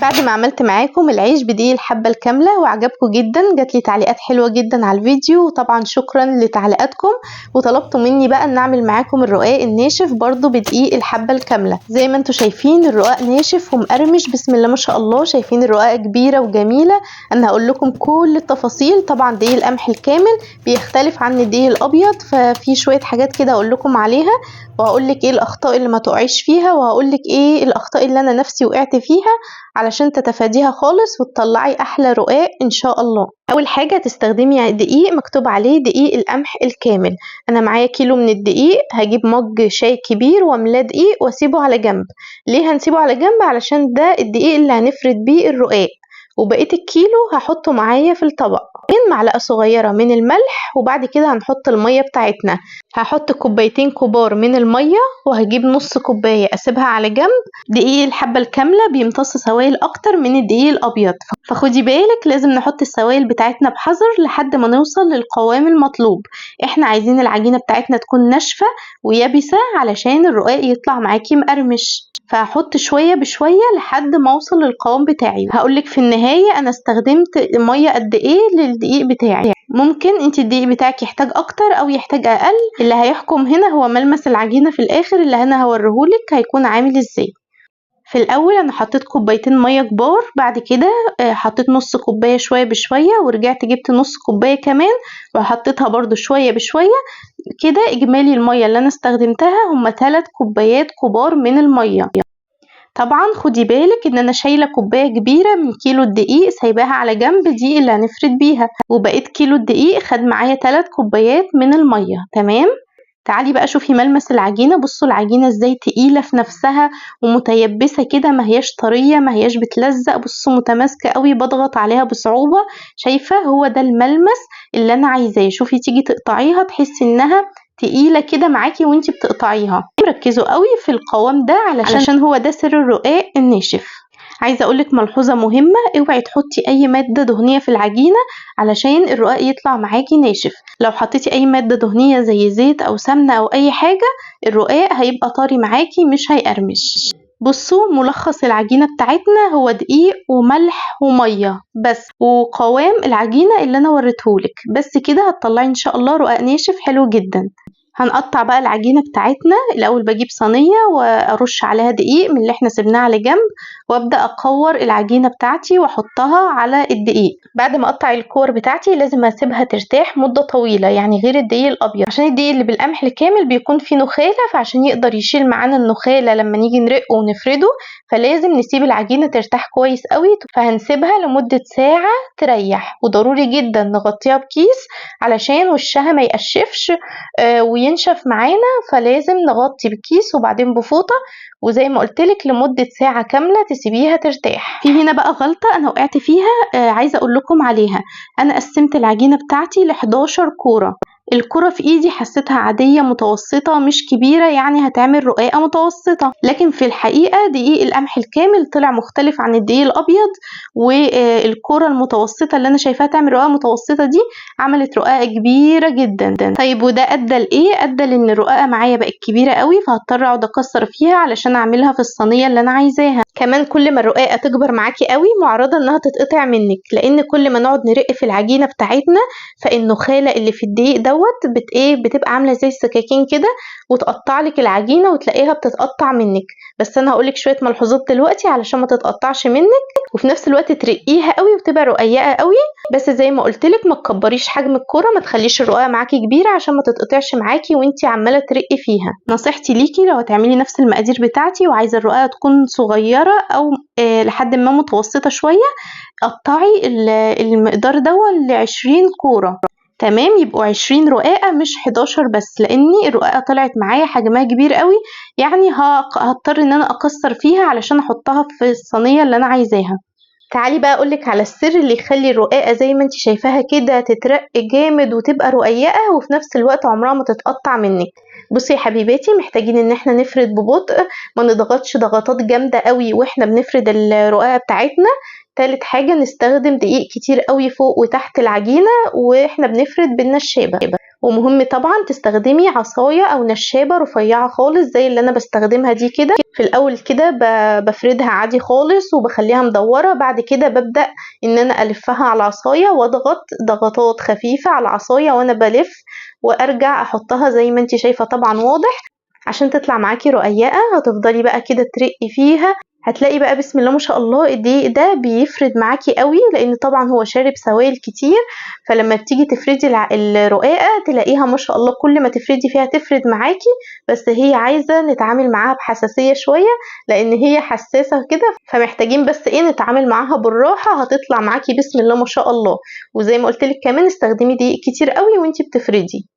بعد ما عملت معاكم العيش بدقيق الحبة الكاملة وعجبكم جدا، جات لي تعليقات حلوة جدا على الفيديو، وطبعا شكرا لتعليقاتكم. وطلبتوا مني بقى ان اعمل معاكم الرقاق الناشف برضو بدقيق الحبة الكاملة. زي ما انتوا شايفين الرقاق ناشف ومقرمش بسم الله ما شاء الله. شايفين الرقاقة كبيرة وجميلة. انا هقول لكم كل التفاصيل. طبعا دقيق القمح الكامل بيختلف عن الدقيق الابيض، ففي شوية حاجات كده اقول لكم عليها، وهقول لك ايه الاخطاء اللي ما تقعيش فيها، وهقول لك ايه الاخطاء اللي انا نفسي وقعت فيها علشان تتفاديها خالص وتطلعي احلى رقاق ان شاء الله. اول حاجه تستخدمي دقيق مكتوب عليه دقيق القمح الكامل. انا معايا كيلو من الدقيق، هجيب مج شاي كبير واملاه دقيق واسيبه على جنب. ليه هنسيبه على جنب؟ علشان ده الدقيق اللي هنفرد بيه الرقاق. وبقيه الكيلو هحطه معايا في الطبق. معلقه صغيره من الملح، وبعد كده هنحط الميه بتاعتنا. هحط كوبايتين كبار من الميه، وهجيب نص كوبايه اسيبها على جنب. دقيق الحبه الكامله بيمتص سوائل اكتر من الدقيق الابيض، فخدي بالك لازم نحط السوائل بتاعتنا بحذر لحد ما نوصل للقوام المطلوب. احنا عايزين العجينه بتاعتنا تكون ناشفه ويابسه علشان الرقاق يطلع معاكي مقرمش. فهحط شويه بشويه لحد ما اوصل للقوام بتاعي. هقولك في النهايه انا استخدمت ميه قد ايه للدقيق بتاعي. ممكن انت الدقيق بتاعك يحتاج اكتر او يحتاج اقل. اللي هيحكم هنا هو ملمس العجينه في الاخر اللي انا هوريهولك هيكون عامل ازاي. في الاول انا حطيت كوبايتين ميه كبار، بعد كده حطيت نص كوبايه شويه بشويه، ورجعت جبت نص كوبايه كمان وحطيتها برضو شويه بشويه. كده اجمالي الميه اللي انا استخدمتها هم 3 كوبايات كبار من الميه. طبعا خدي بالك ان انا شايله كوبايه كبيره من كيلو الدقيق سايباها على جنب، دي اللي هنفرد بيها، وبقيت كيلو الدقيق خد معايا 3 كوبايات من الميه. تمام. تعالي بقى شوفي ملمس العجينه. بصوا العجينه ازاي تقيله في نفسها ومتيبسه كده، ما هياش طريه، ما هياش بتلزق. بصوا متماسكه قوي، بضغط عليها بصعوبه. شايفه؟ هو ده الملمس اللي انا عايزاه. شوفي تيجي تقطعيها تحسي انها تقيله كده معاكي وانتي بتقطعيها. ركزوا قوي في القوام ده علشان هو ده سر الرقاق الناشف. عايزه اقولك ملحوظه مهمه، اوعي تحطي اي ماده دهنيه في العجينه علشان الرقاق يطلع معاكي ناشف. لو حطيتي اي ماده دهنيه زي زيت او سمنه او اي حاجه، الرقاق هيبقى طري معاكي مش هيقرمش. بصوا ملخص العجينه بتاعتنا هو دقيق وملح وميه بس، وقوام العجينه اللي انا وريتهولك بس كده هتطلعي ان شاء الله رقاق ناشف حلو جدا. هنقطع بقى العجينه بتاعتنا. الاول بجيب صينيه وارش عليها دقيق من اللي احنا سيبناه على جنب، وابدا اكور العجينه بتاعتي واحطها على الدقيق. بعد ما اقطع الكور بتاعتي لازم اسيبها ترتاح مده طويله، يعني غير الدقيق الابيض، عشان الدقيق اللي بالقمح الكامل بيكون فيه نخاله، فعشان يقدر يشيل معانا النخاله لما نيجي نرقه ونفرده فلازم نسيب العجينه ترتاح كويس قوي. فهنسيبها لمده ساعه تريح، وضروري جدا نغطيها بكيس علشان وشها ما يقشفش وينشف معانا، فلازم نغطي بكيس وبعدين بفوطه، وزي ما قلتلك لمده ساعه كامله تسيبيها ترتاح. في هنا بقى غلطه انا وقعت فيها عايزه اقول لكم عليها. انا قسمت العجينه بتاعتي ل 11 كوره. الكرة في ايدي حسيتها عادية متوسطة مش كبيرة، يعني هتعمل رقاقة متوسطة، لكن في الحقيقة دقيق القمح الكامل طلع مختلف عن الدقيق الابيض، والكرة المتوسطة اللي انا شايفاها تعمل رقاقة متوسطة دي عملت رقاقة كبيرة جدا. طيب وده ادى لايه؟ ادى لان الرقاقة معايا بقت كبيرة قوي، فهضطر اقعد اكسر فيها علشان اعملها في الصينية اللي انا عايزاها. كمان كل ما الرقاقة تكبر معاكي قوي معرضة انها تتقطع منك، لان كل ما نقعد نرق في العجينة بتاعتنا فالنخالة اللي في الدقيق دوت بتبقى عامله زي السكاكين كده وتقطع لك العجينه وتلاقيها بتتقطع منك. بس انا هقول لك شويه ملحوظات دلوقتي علشان ما تتقطعش منك، وفي نفس الوقت ترقيها قوي وتبقى رقيقه قوي. بس زي ما قلت لك ما تكبريش حجم الكوره، ما تخليش الرقاقه معاكي كبيره عشان ما تتقطعش معاكي وانتي عماله ترقي فيها. نصيحتي ليكي لو هتعملي نفس المقادير بتاعتي وعايزه الرقاقه تكون صغيره او لحد ما متوسطه شويه، قطعي المقدار ده ل20 كوره. تمام، يبقوا 20 رقاقة مش 11 بس، لاني الرقاقة طلعت معايا حجمها كبير قوي، يعني هضطر ان انا اكسر فيها علشان احطها في الصينية اللي انا عايزاها. تعالي بقى اقولك على السر اللي يخلي الرقاقة زي ما انت شايفاها كده تترق جامد وتبقى رقيقة وفي نفس الوقت عمرها ما تتقطع منك. بصي يا حبيباتي، محتاجين ان احنا نفرد ببطء، ما نضغطش ضغطات جامدة قوي واحنا بنفرد الرقاقة بتاعتنا. تالت حاجة نستخدم دقيق كتير قوي فوق وتحت العجينة واحنا بنفرد بالنشابة. ومهم طبعا تستخدمي عصاية او نشابة رفيعة خالص زي اللي انا بستخدمها دي كده. في الاول كده بفردها عادي خالص وبخليها مدورة، بعد كده ببدأ ان انا الفها على العصاية واضغط ضغطات خفيفة على العصاية وانا بلف، وارجع احطها زي ما انت شايفة طبعا واضح عشان تطلع معاكي رقيقة. هتفضلي بقى كده ترقي فيها، هتلاقي بقى بسم الله ما شاء الله الدقيق ده بيفرد معاكي قوي، لان طبعا هو شارب سوائل كتير. فلما بتيجي تفردي الرقاقة تلاقيها ما شاء الله كل ما تفردي فيها تفرد معاكي، بس هي عايزة نتعامل معاها بحساسية شوية لان هي حساسة كده، فمحتاجين بس ايه نتعامل معاها بالراحة. هتطلع معاكي بسم الله ما شاء الله. وزي ما قلتلك كمان استخدمي دقيق كتير قوي وانتي بتفردي.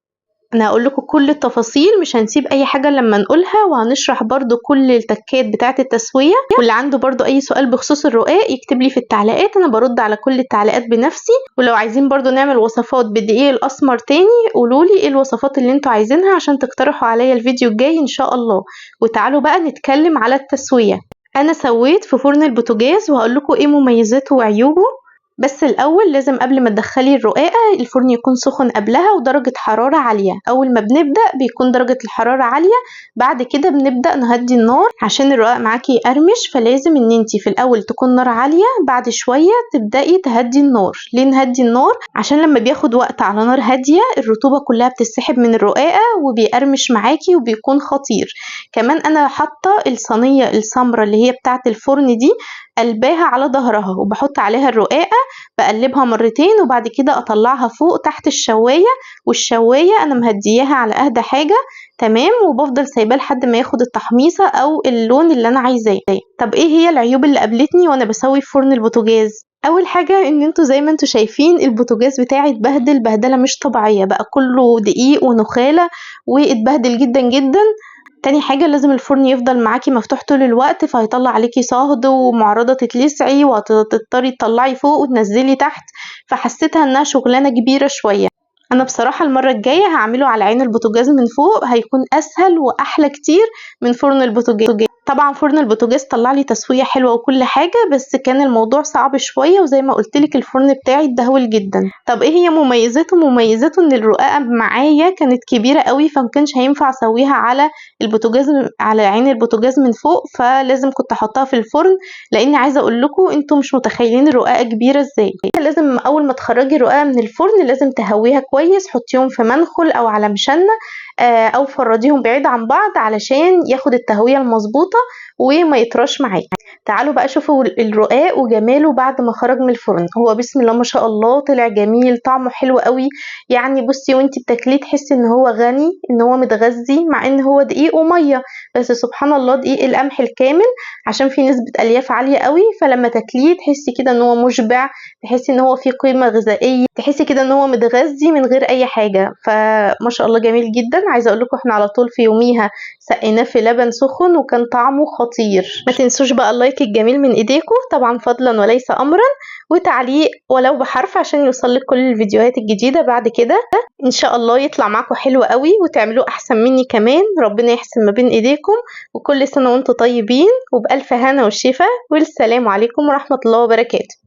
انا هقول لكم كل التفاصيل، مش هنسيب اي حاجه لما نقولها، وهنشرح برضو كل التكات بتاعه التسويه. واللي عنده برضو اي سؤال بخصوص الرقاق يكتب لي في التعليقات، انا برد على كل التعليقات بنفسي. ولو عايزين برضو نعمل وصفات بالدقيق الاسمر تاني قولوا لي ايه الوصفات اللي انتوا عايزينها عشان تقترحوا عليا الفيديو الجاي ان شاء الله. وتعالوا بقى نتكلم على التسويه. انا سويت في فرن البوتاجاز وهقول لكم ايه مميزاته وعيوبه. بس الاول لازم قبل ما تدخلي الرقاقه الفرن يكون سخن قبلها ودرجه حراره عاليه. اول ما بنبدا بيكون درجه الحراره عاليه، بعد كده بنبدا نهدي النار عشان الرقاق معاكي يقرمش. فلازم ان انتي في الاول تكون نار عاليه، بعد شويه تبداي تهدي النار. ليه نهدي النار؟ عشان لما بياخد وقت على نار هاديه الرطوبه كلها بتسحب من الرقاقه وبيقرمش معاكي وبيكون خطير. كمان انا حاطه الصينيه السمراء اللي هي بتاعه الفرن دي قلباها على ظهرها وبحط عليها الرقاقه، بقلبها مرتين وبعد كده اطلعها فوق تحت الشوايه. والشوايه انا مهدياها على اهدى حاجه تمام، وبفضل سايباه لحد ما ياخد التحميصه او اللون اللي انا عايزاه. طب ايه هي العيوب اللي قابلتني وانا بسوي في فرن البوتاجاز؟ اول حاجه ان انتوا زي ما انتوا شايفين البوتاجاز بتاعي اتبهدل بهدله مش طبيعيه، بقى كله دقيق ونخاله واتبهدل جدا جدا. تاني حاجة لازم الفرن يفضل معاكي مفتوح طول الوقت، فهيطلع عليكي صهد ومعرضة تتلسعي وهتضطري تطلعي فوق وتنزلي تحت. فحسيتها انها شغلانة كبيرة شوية. انا بصراحة المرة الجاية هعمله على عين البوتاجاز من فوق، هيكون اسهل واحلى كتير من فرن البوتاجاز. طبعا فرن البوتاجاز طلع لي تسوية حلوة وكل حاجة، بس كان الموضوع صعب شوية، وزي ما قلتلك الفرن بتاعي اتدهول جدا. طب ايه هي مميزاته؟ مميزاته ان الرقاقة معايا كانت كبيرة قوي، فمكانش هينفع اسويها على البوتاجاز على عين البوتاجاز من فوق، فلازم كنت احطها في الفرن. لاني عايزة اقول لكم انتوا مش متخيلين الرقاقة كبيرة ازاي. لازم اول ما تخرجي الرقاقة من الفرن لازم تهويها كويس، حطيهم في منخل او على مشنة او فرديهم بعيد عن بعض علشان ياخد التهوية المظبوطة وما يطرش معاكي. تعالوا بقى شوفوا الرقاق وجماله بعد ما خرج من الفرن. هو بسم الله ما شاء الله طلع جميل، طعمه حلو قوي. يعني بصي وانتي بتاكليه تحسي ان هو غني، ان هو متغذي، مع ان هو دقيق وميه، بس سبحان الله دقيق القمح الكامل عشان فيه نسبة الياف عالية قوي. فلما تاكليه تحسي كده ان هو مشبع، تحسي ان هو فيه قيمة غذائية، تحسي كده ان هو متغذي من غير اي حاجة. فما شاء الله جميل جدا. عايزة اقول لكم احنا على طول في يوميها سقيناه في لبن سخن وكان طعمه خطير. ما تنسوش بقى اللايك الجميل من ايديكم طبعا فضلا وليس امرا، وتعليق ولو بحرف عشان يوصلك كل الفيديوهات الجديدة بعد كده. ان شاء الله يطلع معاكم حلو قوي وتعملوه احسن مني كمان. ربنا يحسن ما بين ايديكم، وكل سنة وانتم طيبين وبألف هنا والشفا، والسلام عليكم ورحمة الله وبركاته.